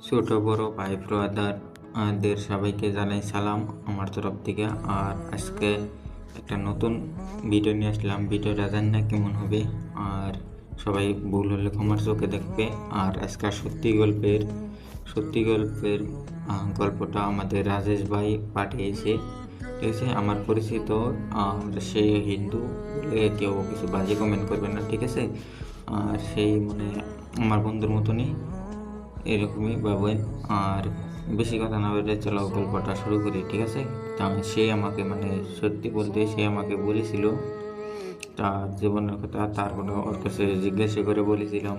ছোট বড় ভাই ব্রাদার দের সবাইকে জানাই সালাম আমার তরফ থেকে। আর আজকে একটা নতুন ভিডিও নিয়ে আসলাম। ভিডিওটা জানি না কেমন হবে, আর সবাই ভুল হলে ক্ষমার চোখে দেখবে। আর আজকাল সত্যি গল্পের গল্পটা আমাদের রাজেশ ভাই পাঠিয়েছে। ঠিক আছে, আমার পরিচিত, সে হিন্দু বলে কেউ কিছু বাজে কমেন্ট করবে না, ঠিক আছে। আর সেই আমার বন্ধুর মতনই এরকমই ভাবেন। আর বেশি কথা না বলে চলো গল্পটা শুরু করি, ঠিক আছে। তা সে আমাকে সত্যি বলতে সে আমাকে বলেছিল তার জীবনের কথা। তারপরে ওর কাছে জিজ্ঞাসা করে বলেছিলাম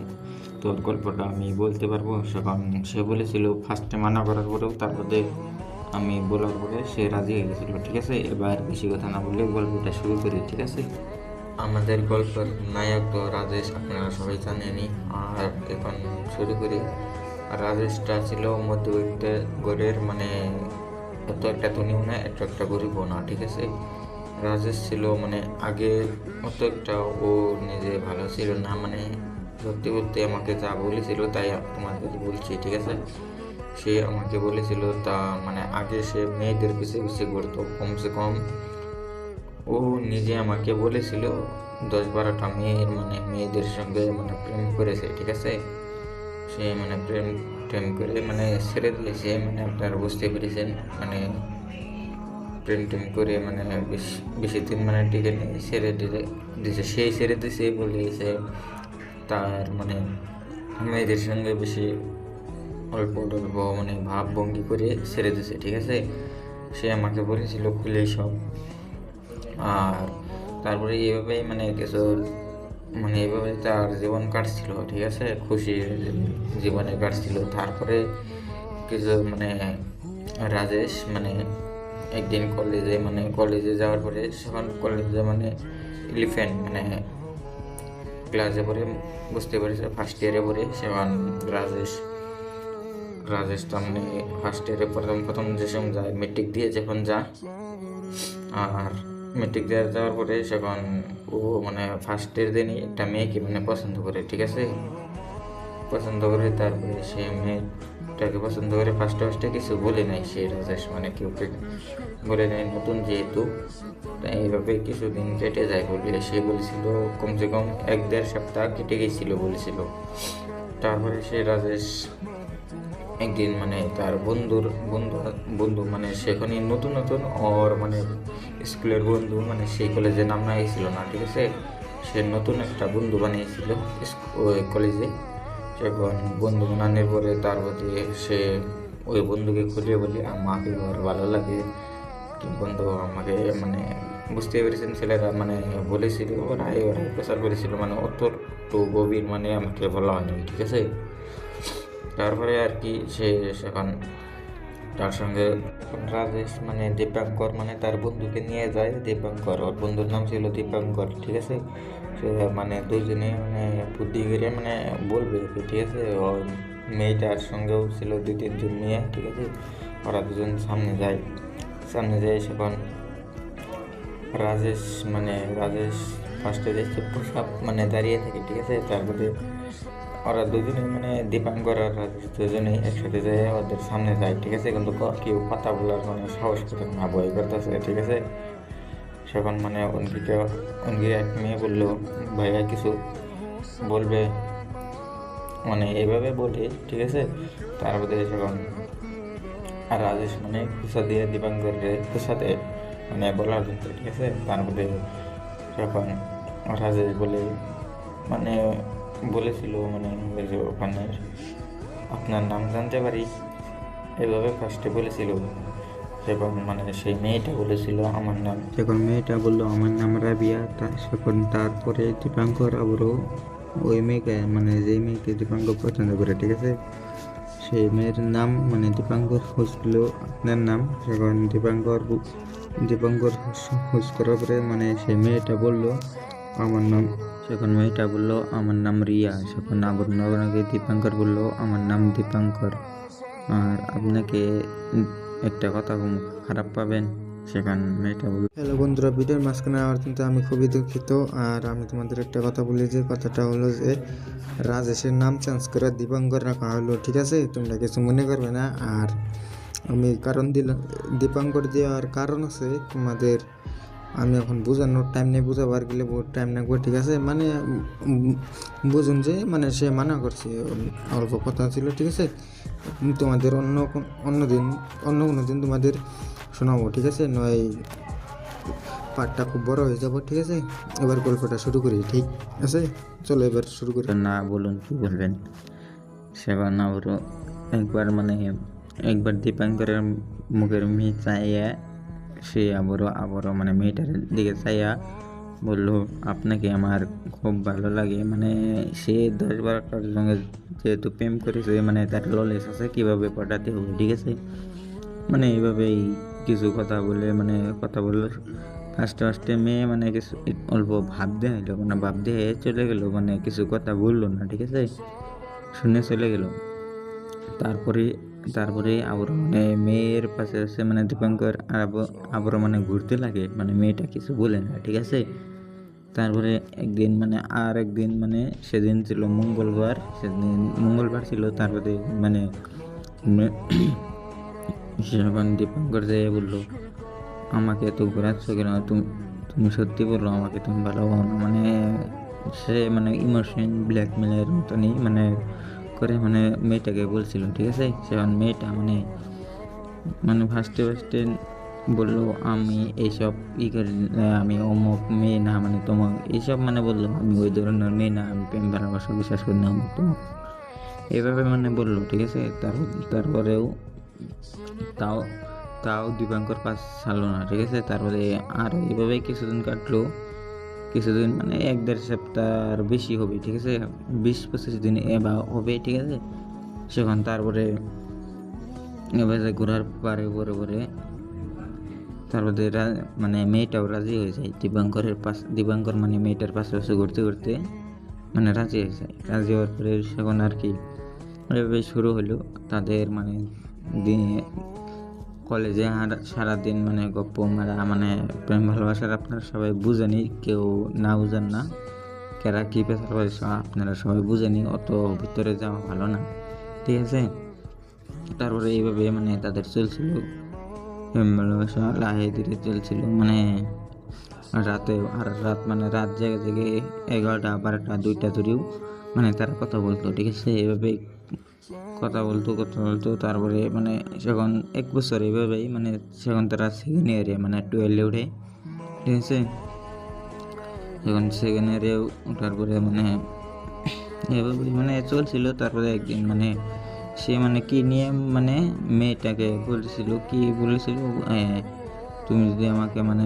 তোর গল্পটা আমি বলতে পারবো। সেখন সে বলেছিল, ফার্স্টে মানা করার পরেও তারপরে আমি বলার পরে সে রাজি হয়ে গেছিলো, ঠিক আছে। এবার বেশি কথা না বলে গল্পটা শুরু করি, ঠিক আছে। আমাদের গল্পের নায়ক তো রাজেশ, আপনারা সবাই জানেনই। আর এখন শুরু করি। রাজেশটা ছিল মধ্যবিত্ত ঘরের, এত একটা ধনীও না, এত একটা গরিবও না, ঠিক আছে। রাজেশ ছিল আগে অত একটা ও নিজে ভালো ছিল না। সত্যি বলতে আমাকে যা বলেছিল তাই তোমাদের বলছি, ঠিক আছে। সে আমাকে বলেছিল তা আগে সে মেয়েদের পিছিয়ে পিছিয়ে ঘুরতো। কমসে কম ও নিজে আমাকে বলেছিল 10-12টা মেয়েদের সঙ্গে প্রেম করেছে, ঠিক আছে। সে প্রেম টেম করে ছেড়ে দিয়েছে, আপনারা বুঝতে পেরেছেন। প্রেম টেম করে বেশি দিন টিকে নিয়ে ছেড়ে দিয়েছে। সেই ছেড়ে দিয়েছে বলেছে তার মেয়েদের সঙ্গে বেশি অল্প অল্প ভাব ভঙ্গি করে ছেড়ে দিয়েছে, ঠিক আছে। সে আমাকে বলেছিল খুলে সব। আর তারপরে এইভাবে কিছু এইভাবে তার জীবন কাটছিল, ঠিক আছে। খুশির জীবনে কাটছিল। তারপরে কিছু রাজেশ একদিন কলেজে যাওয়ার পরে সেখান কলেজে ইলিফ্যান্ট ক্লাসে পড়ে বুঝতে পেরেছে ফার্স্ট ইয়ারে পড়ে সেখান রাজেশ তো ফার্স্ট ইয়ারে প্রথম যে সময় যায়, মেট্রিক দিয়ে যখন যা। আর মেট্রিক দিয়ে যাওয়ার পরে সেখন ও ফার্স্টের দিনই একটা মেয়েকে পছন্দ করে, ঠিক আছে। পছন্দ করে তারপরে সে মেয়েটাকে পছন্দ করে ফার্স্টে কিছু বলে নাই সে রাজেশ, কেউ বলে নাই, নতুন যেহেতু। তাই এইভাবে কিছুদিন কেটে যায় বলে সে বলেছিল, কমসে কম 1-1.5 সপ্তাহ কেটে গেছিল বলেছিল। তারপরে সে রাজেশ একদিন তার বন্ধু সেখানে নতুন ওর স্কুলের বন্ধু, সেই কলেজে নাম না ছিল না, ঠিক আছে। সে নতুন একটা বন্ধু বানিয়েছিল ওই কলেজে। সেখন বন্ধু বানানোর পরে তার প্রতি সে ওই বন্ধুকে খুলে বলে আমাকে ওর ভালো লাগে। কি বন্ধু আমাকে বুঝতে পেরেছেন ছেলেরা বলেছিল, ওরাই প্রচার করেছিল, অত তো গভীর আমাকে বলা হয়নি, ঠিক আছে। তারপরে আর কি সে সেখন তার সঙ্গে রাজেশ দীপাঙ্কর তার বন্ধুকে নিয়ে যায়। দীপাঙ্কর, ওর বন্ধুর নাম ছিল দীপাঙ্কর, ঠিক আছে। সে দুজনে বুদ্ধি করে বলবে, ঠিক আছে। ওর মেয়েটার সঙ্গেও ছিল 2-3 জন মেয়ে, ঠিক আছে। ওরা দুজন সামনে যায় সেখন রাজেশ ফার্স্টে দেখছে প্রসাব দাঁড়িয়ে থাকে, ঠিক আছে। তারপরে ওরা দুজনে দীপাঙ্কর আর রাজেশ দুজনেই একসাথে যায় ওদের সামনে যায়, ঠিক আছে। কিন্তু কেউ কথা বলার সাহস করে না, ভয় করতেছে, ঠিক আছে। সেখন অনকে এক মেয়ে বললো ভাইয়া কিছু বলবে, এইভাবে বলে, ঠিক আছে। তারপরে সেখন আর রাজেশ খুশা দিয়ে দীপাঙ্করের খুশাতে বলার জন্য, ঠিক আছে। তারপরে যখন রাজেশ বলে বলেছিল ওই যে ওখানে আপনার নাম জানতে পারি, এভাবে ফার্স্টে বলেছিল। সেখন সেই মেয়েটা বলেছিল আমার নাম, সেখন মেয়েটা বললো আমার নাম রাবিয়া। সেখন তারপরে দীপাঙ্কর আবারও ওই মেয়েকে যে মেয়েকে দীপাঙ্কর পছন্দ করে, ঠিক আছে, সেই মেয়ের নাম দীপাঙ্কর খুঁজছিল আপনার নাম। সেখন দীপাঙ্কর খোঁজ করার পরে সেই মেয়েটা বললো আমার নাম, সেখন মেয়েটা বললো আমার নাম রিয়া। সেখন আপনাকে দীপাঙ্কর বললো আমার নাম দীপাঙ্কর। আর আপনাকে একটা কথা খারাপ পাবেন, সেখানে মেয়েটা হ্যালো বন্ধুরা, ভিডিওর মাঝখানে আবার কিন্তু আমি খুবই দুঃখিত। আর আমি তোমাদের একটা কথা বলি, যে কথাটা হলো যে রাজেশের নাম চেঞ্জ করে দীপাঙ্কর রাখা হলো, ঠিক আছে? তোমরা কিছু মনে করবে না। আর আমি কারণ দিলাম, দীপাঙ্কর দেওয়ার কারণ আছে তোমাদের, আমি এখন বোঝানোর টাইম নেই, বোঝাবার গেলে টাইম লাগবে, ঠিক আছে? মানে বুঝুন যে মানে সে মানা করছে, অল্প কথা ছিল, ঠিক আছে? তোমাদের অন্য কোনো দিন তোমাদের শোনাবো, ঠিক আছে? নয় পার্টটা খুব বড় হয়ে যাব, ঠিক আছে? এবার গল্পটা শুরু করি, ঠিক আছে? চলো এবার শুরু করি। না বলুন কি বলবেন। সেবার না বলো একবার দীপাঙ্করের মুখের মেয়ে চাইয়া সে আবারও মানে মেয়েটার দিকে চাইয়া বললো, আপনাকে আমার খুব ভালো লাগে। মানে সে 10-12টার সঙ্গে যেহেতু প্রেম করেছে, মানে তার ললেজ আছে কীভাবে পটাতে হবে, ঠিক আছে? মানে এইভাবেই কিছু কথা বললো। ফার্স্টে মেয়ে মানে কিছু অল্প ভাব দেখাইলো, মানে ভাব দিয়ে চলে গেলো, মানে কিছু কথা বললো না, ঠিক আছে? শুনে চলে গেল। তারপরে আবার মানে মেয়ের পাশে আছে মানে দীপাঙ্কর আবার মানে ঘুরতে লাগে, মানে মেয়েটা কিছু বলে না, ঠিক আছে? তারপরে একদিন মানে সেদিন ছিল মঙ্গলবার ছিল। তারপরে মানে যখন দীপাঙ্কর যেয়ে বললো, আমাকে এত ঘোরাচ্ছ কেন, তুমি সত্যি বললো আমাকে তুমি ভালোবাসো না। মানে সে মানে ইমোশন ব্ল্যাকমেলের মতনই মানে করে মানে মেয়েটাকে বলছিল, ঠিক আছে? সেখানে মেয়েটা মানে ফার্স্টে বললো, আমি এইসব করি না, আমি অমুক মেয়ে না, মানে তোমার এইসব মানে বললো, আমি ওই ধরনের মেয়ে না, আমি প্রেম ভালোবাসা বিশ্বাস করি না, অমুক তোমার এইভাবে মানে বললো, ঠিক আছে? তারপরেও তাও দীপাঙ্কর পাশ ছাড়লো না, ঠিক আছে? তারপরে আর এইভাবে কিছুদিন কাটলো, কিছুদিন মানে 1-1.5 সপ্তাহ বেশি হবে, ঠিক আছে? 20-25 দিন এবার হবে, ঠিক আছে? সেখান তারপরে এবারে ঘোরার পরে তারপরে মানে মেয়েটাও রাজি হয়ে যায়। দীপাঙ্কর মানে মেয়েটার পাশে ঘুরতে মানে রাজি হয়ে যায়। রাজি হওয়ার পরে সেখন আর কি এভাবে শুরু হলো তাদের মানে কলেজে আর সারাদিন মানে গপ্প মারা, মানে প্রেম ভালোবাসার আপনারা সবাই বুঝেনি, কেউ না বুঝেন না, কেরা কী পেশার পয়সা আপনারা সবাই বুঝেনি, অত ভিতরে যাওয়া ভালো না, ঠিক আছে? তারপরে এইভাবে মানে তাদের চলছিল প্রেম ভালোবাসা, লাহে ধীরে চলছিল। মানে রাত জেগে 11টা 12টা 2টা ধরেও মানে তারা কথা বলতো, ঠিক আছে? এইভাবে কথা বলতো। তারপরে মানে যখন 1 বছর এইভাবেই মানে যখন তারা সেকেন্ড ইয়ারে মানে 12-এ উঠে, ঠিক আছে? যখন সেকেন্ড ইয়ারে ওঠার পরে মানে এভাবেই মানে চলছিল। তারপরে একদিন মানে সে মানে কি নিয়ে মানে মেয়েটাকে বলেছিল, তুমি যদি আমাকে মানে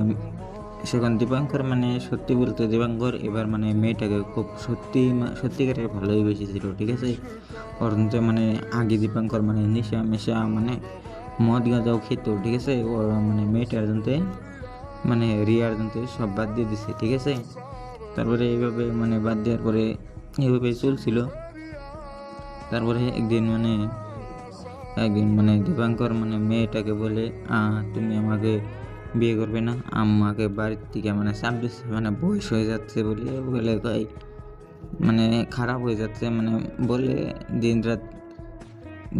সেখানে দীপাঙ্কর মানে সত্যি বলতে দীপাঙ্কর এবার মানে মেয়েটাকে খুব সত্যিকারের ভালোই বেসেছিল, ঠিক আছে? অথচ মানে আগে দীপাঙ্কর মানে নেশা মানে মদ গাঁজাও খেত, ঠিক আছে? ও মানে মেয়েটার জানতে মানে রিয়ার জানতে সব বাদ দিয়ে দিছে, ঠিক আছে? তারপরে এইভাবে মানে বাদ দেওয়ার পরে এইভাবে চলছিল। তারপরে একদিন মানে দীপাঙ্কর মানে মেয়েটাকে বলে, তুমি আমাকে বিয়ে করবে না? আমাকে বাড়ির থেকে মানে 26 মানে বয়স হয়ে যাচ্ছে বলে কয়, মানে খারাপ হয়ে যাচ্ছে মানে বলে দিনরাত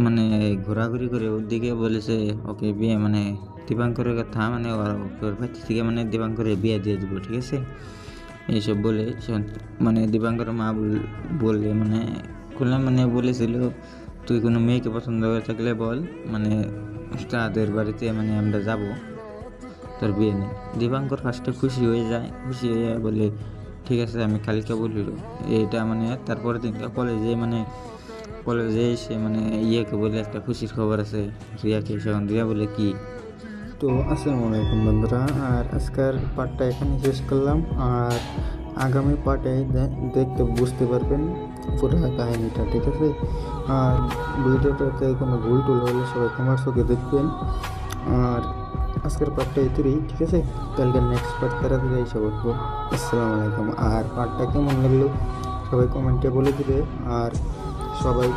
মানে ঘোরাঘুরি করে ওর দিকে বলেছে ওকে বিয়ে মানে দীপাঙ্করের কথা মানে ওর বাড়ি থেকে মানে দীপাঙ্করের বিয়ে দিয়ে দেবো, ঠিক আছে? এইসব বলে মানে দীপাঙ্করের মা বললে মানে বলেছিল, তুই কোনো মেয়েকে পছন্দ করে থাকলে বল, মানে তাদের বাড়িতে মানে আমরা যাব, তোর বিয়ে নেই। দীপাঙ্কর ফার্স্টে খুশি হয়ে বলে, ঠিক আছে আমি কালকে বলিল। এটা মানে তারপরে দিনকে কলেজে এসে মানে ইয়েকে বলে একটা খুশির খবর আছে রিয়াকে। সেখান রিয়া বলে কি, তো আসসালামু আলাইকুম বন্ধুরা, আর আজকের পার্টটা এখানে শেষ করলাম। আর আগামী পার্টে দেখতে বুঝতে পারবেন পুরো কাহিনিটা, ঠিক আছে? আর ভিডিওটাতে কোনো ভুল হলে সবাই তোমার চোখে দেখবেন। আর আজকের পার্টটা এতই, ঠিক আছে? কালকে নেক্সট পার্ট তাড়াতাড়ি এসে বলবো। আসসালামু আলাইকুম। আর পার্টটা কেমন লাগলো সবাই কমেন্টে বলে দিবে। আর সবাই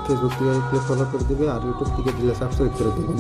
ফেসবুক থেকে ফলো করে দিবে, আর ইউটিউব থেকে দিলে সাবস্ক্রাইব করে দেবেন।